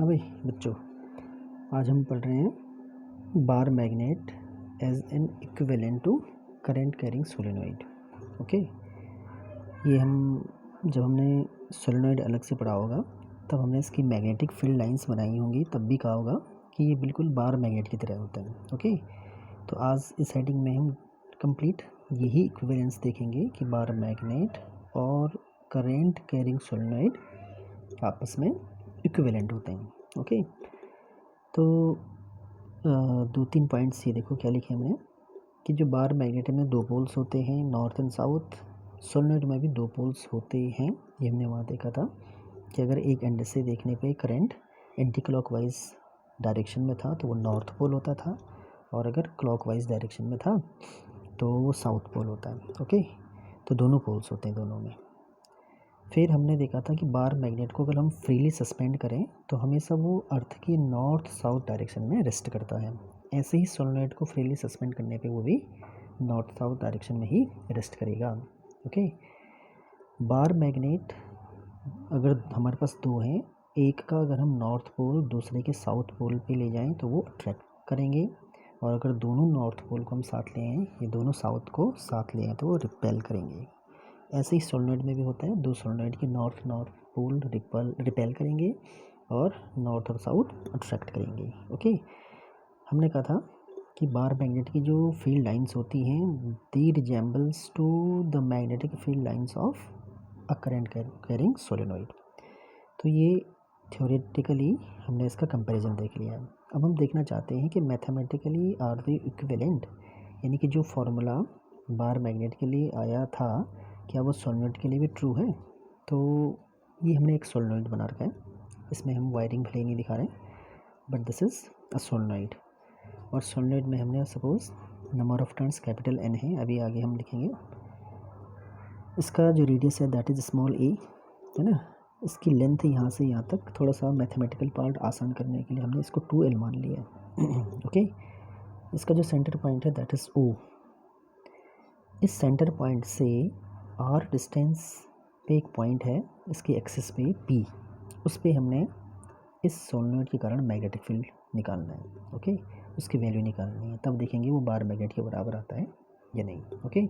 हाँ भाई बच्चों, आज हम पढ़ रहे हैं bar magnet as an equivalent to current carrying solenoid. Okay, ये हम जब हमने सोलेनोइड अलग से पढ़ा होगा तब हमने इसकी मैग्नेटिक फील्ड लाइंस बनाई होंगी, तब भी कहा होगा कि ये बिल्कुल बार मैग्नेट की तरह होता है। ओके, तो आज इस हेडिंग में हम कंप्लीट यही इक्विवेलेंस देखेंगे कि बार मैग्नेट और करंट कैरिंग सोलेनोइड आपस में इक्विवेलेंट होते हैं। ओके, तो 2-3 पॉइंट्स ये देखो क्या लिखे हमने कि जो बार मैग्नेट में 2 पोल्स होते हैं, नॉर्थ एंड साउथ। सोलेनोइड में भी 2 पोल्स होते हैं। ये हमने वहाँ देखा था कि अगर एक एंड से देखने पे करंट एंटी क्लॉकवाइज डायरेक्शन में था तो वो नॉर्थ पोल होता था, और अगर क्लॉकवाइज डायरेक्शन में था तो वो साउथ पोल होता है। ओके, तो दोनों पोल्स होते हैं दोनों में। फिर हमने देखा था कि बार मैग्नेट को अगर हम फ्रीली सस्पेंड करें तो हमेशा वो अर्थ की नॉर्थ साउथ डायरेक्शन में रेस्ट करता है। ऐसे ही सोलेनोइड को फ्रीली सस्पेंड करने पे वो भी नॉर्थ साउथ डायरेक्शन में ही रेस्ट करेगा। ओके, बार मैग्नेट अगर हमारे पास 2 हैं, एक का अगर हम नॉर्थ पोल दूसरे के साउथ पोल पे ले जाएं तो वो अट्रैक्ट करेंगे, और अगर दोनों नॉर्थ पोल को हम साथ ले आएँ, ये दोनों साउथ को साथ ले आएँ तो वो रिपेल करेंगे। ऐसे ही सोलेनोइड में भी होता है, 2 सोलेनोइड के नॉर्थ पोल रिपेल करेंगे और नॉर्थ और साउथ अट्रैक्ट करेंगे। ओके, हमने कहा था कि बार मैग्नेट की जो फील्ड लाइंस होती हैं the resembles to the magnetic field lines of a current carrying solenoid. तो ये थ्योरेटिकली हमने इसका कंपैरिजन देख लिया है। अब हम देखना चाहते हैं कि मैथमेटिकली आर दे इक्विवेलेंट, यानी कि जो फॉर्मूला बार मैग्नेट के लिए आया था क्या वो सोलेनोइड के लिए भी ट्रू है। तो ये हमने एक सोलेनोइड बना रखा है, इसमें हम वायरिंग भले नहीं दिखा रहे हैं, but this is a solenoid. और सोलेनोइड में हमने suppose number of turns capital N है, अभी आगे हम लिखेंगे। इसका जो रेडियस है दैट इज़ स्मॉल a, है ना। इसकी लेंथ यहाँ से यहाँ तक, थोड़ा सा मैथमेटिकल पार्ट आसान करने के लिए हमने इसको 2L मान लिया है। ओके, इसका जो सेंटर पॉइंट है दैट इज़ O। इस सेंटर पॉइंट से R डिस्टेंस पे एक पॉइंट है इसकी एक्सिस पे P, उस पे हमने इस सोलेनोइड के कारण मैग्नेटिक फील्ड निकालना है। ओके, उसकी वैल्यू निकालनी है, तब देखेंगे वो बार मैग्नेट के बराबर आता है या नहीं। ओके,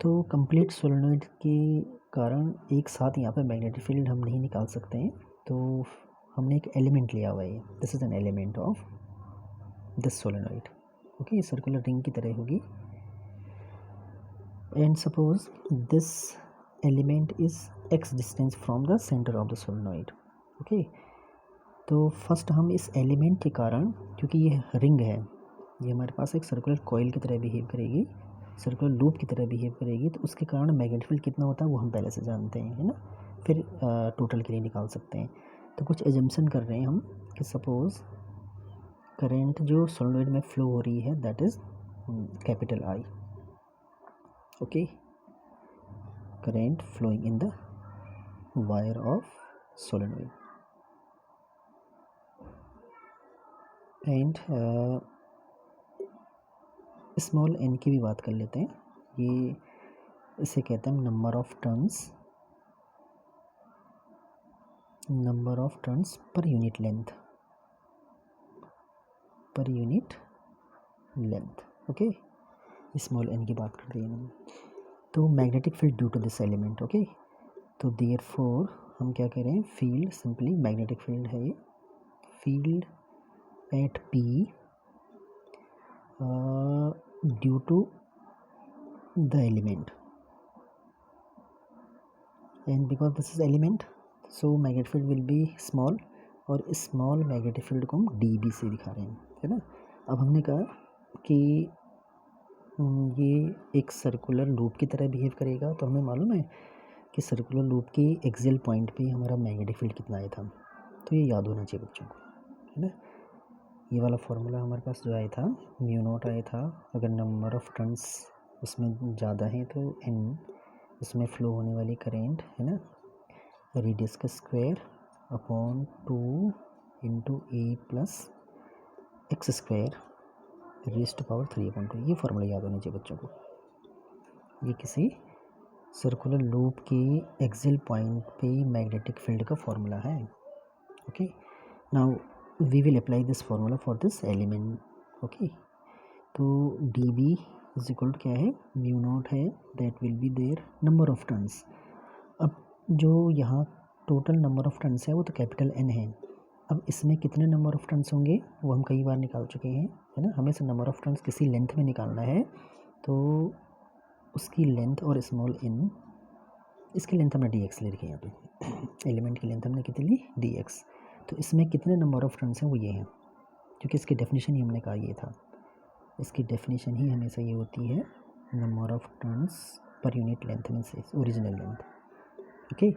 तो कंप्लीट सोलेनोइड के कारण एक साथ यहाँ पे मैग्नेटिक फील्ड हम नहीं निकाल सकते हैं, तो हमने एक एलिमेंट लिया हुआ है। This is an element of this solenoid. Okay, circular ring की तरह होगी, and suppose this element is x distance from the center of the solenoid. Okay, तो फर्स्ट हम इस एलिमेंट के कारण, क्योंकि ये रिंग है, ये हमारे पास एक सर्कुलर कॉइल की तरह बिहेव करेगी, सर्कुलर लूप की तरह बिहेव करेगी, तो उसके कारण मैग्नेटिक फील्ड कितना होता है वो हम पहले से जानते हैं, है ना। फिर टोटल के लिए निकाल सकते हैं। तो कुछ एजम्पशन कर रहे हैं हम कि सपोज करंट जो सोलेनोइड में फ्लो हो रही है that is capital I। okay, current flowing in the wire of solenoid, and small n की भी बात कर लेते हैं। ये इसे कहते हैं number of turns per unit length. Okay, small n की बात कर रही हैं। तो magnetic field due to this element. Okay, तो देयरफॉर हम क्या कह रहे हैं, फील्ड सिंपली मैग्नेटिक फील्ड है ये, field at P due to the element, and because this is element so magnetic field will be small, और स्मॉल मैग्नेटिक फील्ड को हम dB से दिखा रहे हैं, है ना। अब हमने कहा कि ये एक सर्कुलर लूप की तरह बिहेव करेगा, तो हमें मालूम है कि सर्कुलर लूप के एक्सियल पॉइंट पे हमारा मैग्नेटिक फील्ड कितना आया था, तो ये याद होना चाहिए बच्चों को, है ना। ये वाला फार्मूला हमारे पास जो आया था म्यू नॉट आया था, अगर नंबर ऑफ टर्न्स उसमें ज़्यादा है तो n उसमें फ्लो होने वाली करेंट, है ना, रेडियस का square upon 2 into a plus x square raise to power 3/2। ये फार्मूला याद होना चाहिए बच्चों को। ये किसी सर्कुलर लूप के एक्सियल पॉइंट पे मैग्नेटिक फील्ड का फार्मूला है। Okay, now we will apply this formula for this element. Okay, तो d B is equal to क्या है, म्यू नॉट है, that will be there number of turns. अब जो यहाँ टोटल नंबर ऑफ टर्न्स है वो तो कैपिटल एन है. अब इसमें कितने नंबर ऑफ टर्न्स होंगे वो हम कई बार निकाल चुके हैं, है ना. हमें से नंबर ऑफ टर्न्स किसी लेंथ में निकालना है, तो उसकी लेंथ और स्मॉल एन, इसकी लेंथ हमने डी एक्स ले रखी है यहाँ पे. एलिमेंट की लेंथ हमने कितनी ली, डी एक्स. तो इसमें कितने नंबर ऑफ टर्न्स हैं वो ये हैं, क्योंकि इसकी डेफिनेशन ही हमने कहा ये था. इसकी डेफिनेशन ही हमेशा ये होती है number of turns per unit length में से ओरिजिनल लेंथ. ओके,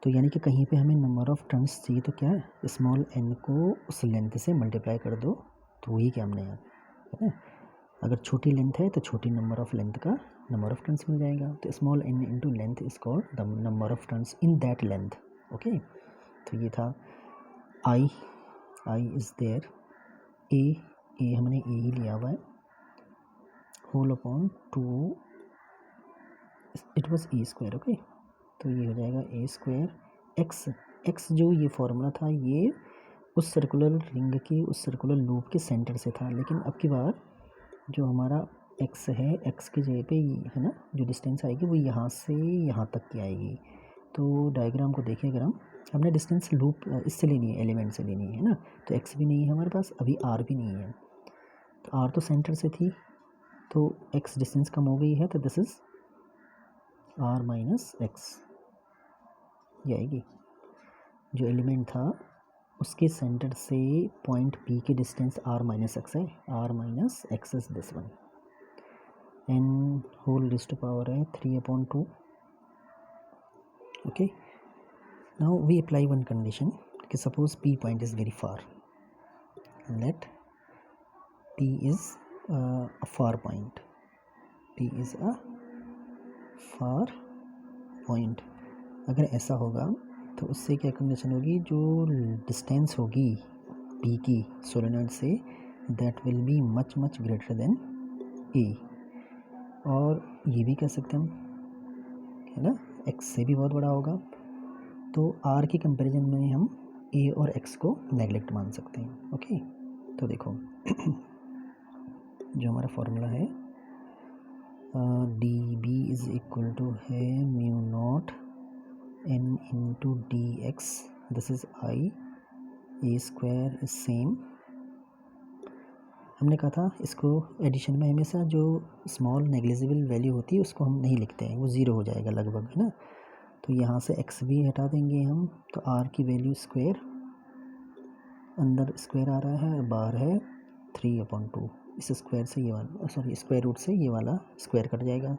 तो यानी कि कहीं पे हमें नंबर ऑफ टर्न्स चाहिए तो क्या है, स्मॉल एन को उस लेंथ से मल्टीप्लाई कर दो, तो वही क्या हमने यहाँ, है ना. अगर छोटी लेंथ है तो छोटी नंबर ऑफ लेंथ का नंबर ऑफ टर्न्स मिल जाएगा. तो small n into length is called the number of turns in that length. Okay, तो ये था आई इज़ देयर, ए हमने ए ही लिया हुआ है, whole upon 2, it was a square. Okay, तो ये हो जाएगा ए स्क्वायर एक्स जो ये फॉर्मूला था ये उस सर्कुलर रिंग की, उस सर्कुलर लूप के सेंटर से था. लेकिन अब की बार जो हमारा एक्स है, एक्स की जगह पे है ना, जो डिस्टेंस आएगी वो यहाँ से यहाँ तक की आएगी. तो डायग्राम को देखें अगर हमने डिस्टेंस लूप इससे लेनी है, एलिमेंट से लेनी है ना. तो एक्स भी नहीं है हमारे पास, अभी आर भी नहीं है. तो आर तो सेंटर से थी, तो एक्स डिस्टेंस कम हो गई है, तो this is r minus x, ये आएगी. जो एलिमेंट था उसके सेंटर से पॉइंट पी की डिस्टेंस आर माइनस एक्स है, r minus x is this one. N whole raised to power है 3/2. Okay, now we apply one condition कि suppose P point is very far, let P is a far point, P is a far point. अगर ऐसा होगा तो उससे क्या condition होगी, जो डिस्टेंस होगी पी की सोलेनॉइड से, that will be much greater than a. और ये भी कह सकते हैं हम, है ना, एक्स से भी बहुत बड़ा होगा. तो आर के कंपैरिजन में हम ए और एक्स को नेगलेक्ट मान सकते हैं. ओके, तो देखो जो हमारा फॉर्मूला है d B is equal to है mu naught n into d x, this is I, a square is same. हमने कहा था इसको एडिशन में हमेशा जो स्मॉल नेग्लिजिबल वैल्यू होती है उसको हम नहीं लिखते हैं, वो ज़ीरो हो जाएगा लगभग, है ना. तो यहाँ से एक्स भी हटा देंगे हम, तो आर की वैल्यू स्क्वायर, अंदर स्क्वायर आ रहा है और बाहर है 3/2. इस स्क्वायर से ये वाला, सॉरी स्क्वायर रूट से ये वाला स्क्वायर कट जाएगा.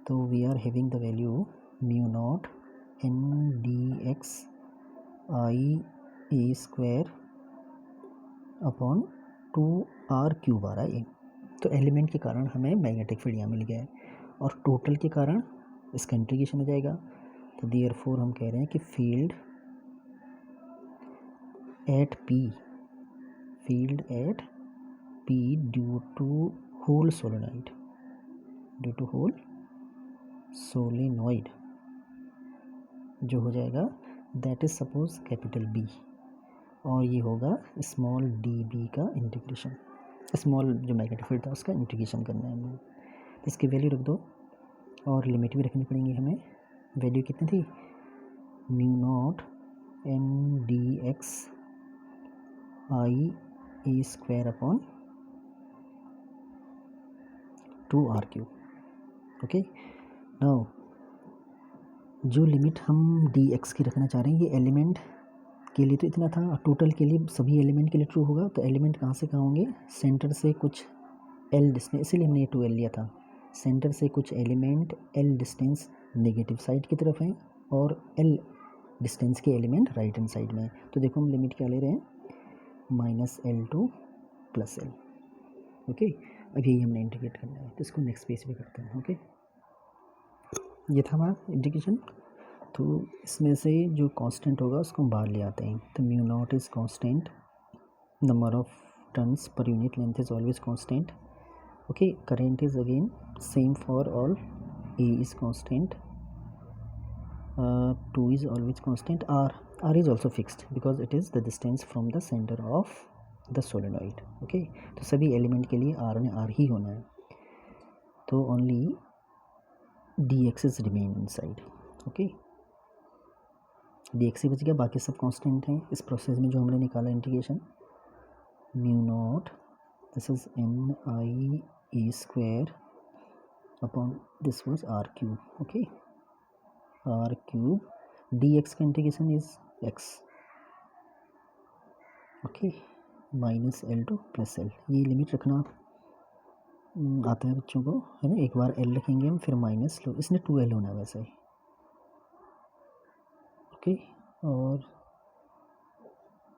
तो we are having the value mu naught n d x I a square upon 2r cube आ रहा है. तो एलिमेंट के कारण हमें मैग्नेटिक फील्ड यहाँ मिल गया है, और टोटल के कारण इसका इंटीग्रेशन हो जाएगा. तो देयरफॉर हम कह रहे हैं कि field at P due to whole solenoid, जो हो जाएगा that is suppose capital B, और ये होगा स्मॉल डी बी का इंटीग्रेशन. स्मॉल जो मैग्नेटिक फील्ड था उसका इंटीग्रेशन करना है हमें. तो इसकी वैल्यू रख दो, और लिमिट भी रखनी पड़ेंगी हमें. वैल्यू कितनी थी, mu naught n d x I a square upon 2r cube. Okay, now जो लिमिट हम डी एक्स की रखना चाह रहे हैं, ये एलिमेंट के लिए तो इतना था, और टोटल के लिए सभी एलिमेंट के लिए ट्रू होगा. तो एलिमेंट कहाँ से कहाँ होंगे, सेंटर से कुछ एल डिस्टेंस, इसीलिए हमने ये 2l लिया था. सेंटर से कुछ element L distance negative side की तरफ हैं, और एल डिस्टेंस के एलिमेंट राइट हैंड साइड में. तो देखो हम लिमिट क्या ले रहे हैं, -L2 + L. ओके, अब यही हमने इंटीग्रेट करना है, तो इसको नेक्स्ट पेज पे करते हैं. ओके, ये था हमारा इंटीग्रेशन. तो इसमें से जो कांस्टेंट होगा उसको हम बाहर ले आते हैं. तो mu naught is constant, number of turns per unit length is always constant. Okay, current is again same for all, a is constant, 2 is always constant, R R is also fixed because it is the distance from the center of the solenoid. Okay, तो सभी element के लिए R ने R ही होना है, तो only dx is remain inside. Okay, dx ही बच गया, बाकी सब कांस्टेंट हैं इस प्रोसेस में जो हमने निकाला integration. Mu naught, this is NIE square upon this was R cube. Okay, R cube, dx का integration is x. Okay, minus L two plus L, ये लिमिट रखना आता है बच्चों को, है ना. एक बार एल रखेंगे हम, फिर माइनस लो, इसने 2l होना है वैसे ही. ओके, और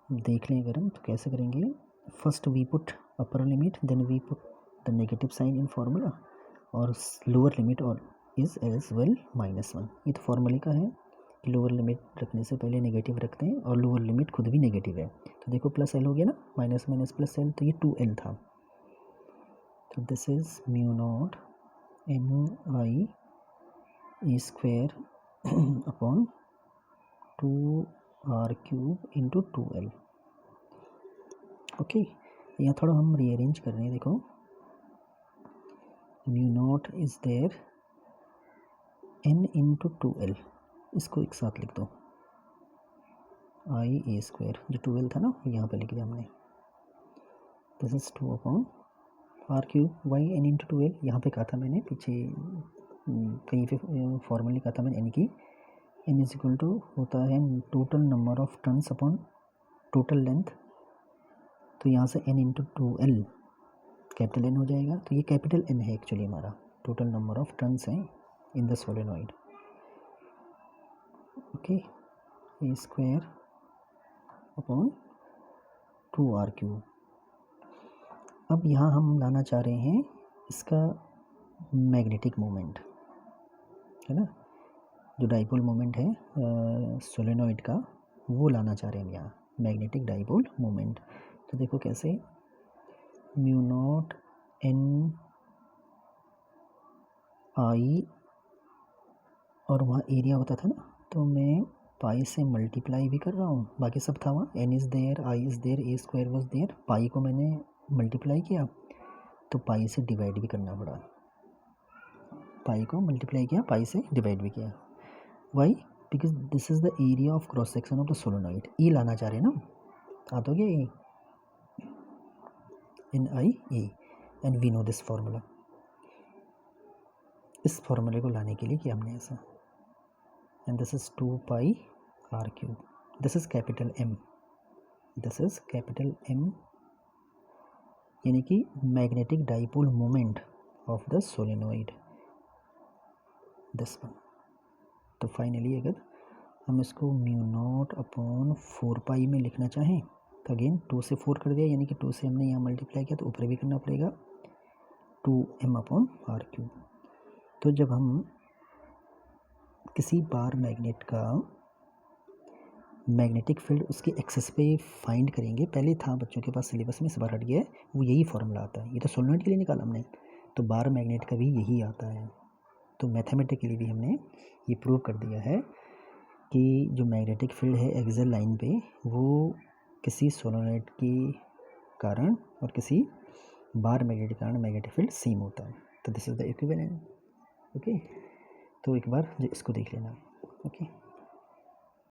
देख लें अगर हम तो कैसे करेंगे. First we put upper limit, then we put the negative sign in formula, और लोअर लिमिट और इज एज वेल -1. ये तो फार्मूले का है कि लोअर लिमिट रखने से पहले नेगेटिव रखते हैं, और लोअर लिमिट खुद भी नेगेटिव है. तो देखो प्लस एल हो गया ना, माइनस माइनस प्लस एल, तो ये 2l था. तो this is mu naught NIE square upon 2r cube into 2l. Okay, यहाँ थोड़ा हम रीअरेंज कर रहे हैं. देखो, mu naught is there n into 2l, इसको एक साथ लिख दो. IA स्क्वायर, जो 2l था ना यहाँ पे लिख दिया हमने. This is 2 upon r cube, y n into 2l. यहाँ पे कहा था मैंने पीछे कहीं पे फॉर्मूले कहा था मैंने n की, n इज इक्वल टू होता है total number of turns upon total length. तो यहाँ से n into 2l capital N हो जाएगा. तो ये कैपिटल N है एक्चुअली हमारा, टोटल नंबर ऑफ टर्न्स हैं in the solenoid. Okay, A square upon 2r cube. अब यहाँ हम लाना चाह रहे हैं इसका मैग्नेटिक मोमेंट, है ना, जो डाइपोल मोमेंट है सोलेनॉइड का, वो लाना चाह रहे हैं हम यहाँ, मैग्नेटिक डाइपोल मोमेंट. तो देखो कैसे, म्यू नॉट NI, और वहाँ एरिया होता था ना, तो मैं पाई से मल्टीप्लाई भी कर रहा हूँ, बाकी सब था वहाँ. n is there, I is there, a square was there. Pi को मैंने मल्टीप्लाई किया, तो पाई से डिवाइड भी करना पड़ा. पाई को मल्टीप्लाई किया, पाई से डिवाइड भी किया. Why? Because this is the area of cross section of the solenoid. ई लाना चाह रहे हैं ना, आ तो गया ई, NIE, and we know this formula. इस फार्मूले को लाने के लिए किया हमने ऐसा. And this is 2 pi r cube. This is capital M, this is capital M, यानी कि magnetic dipole moment of the solenoid, this one. तो फाइनली अगर हम इसको म्यू नॉट अपॉन 4 पाई में लिखना चाहें, तो अगेन 2 से 4 कर दिया, यानी कि 2 से हमने यहाँ मल्टीप्लाई किया, तो ऊपर भी करना पड़ेगा 2m अपॉन r क्यूब. तो जब हम किसी बार मैग्नेट का मैग्नेटिक फील्ड उसके एक्सेस पे फाइंड करेंगे, पहले था बच्चों के पास सिलेबस में, इस बार हट गया है, वो यही फॉर्मूला आता है. ये तो सोलेनॉइड के लिए निकाला हमने, तो बार मैग्नेट का भी यही आता है. तो मैथमेटिकली भी हमने ये प्रूव कर दिया है कि जो मैग्नेटिक फील्ड है एक्सियल लाइन पे, वो किसी सोलेनॉइड के कारण और किसी बार मैग्नेट के कारण मैग्नेटिक फील्ड सेम होता है. तो this is the equivalent. Okay, तो एक बार इसको देख लेना. ओके.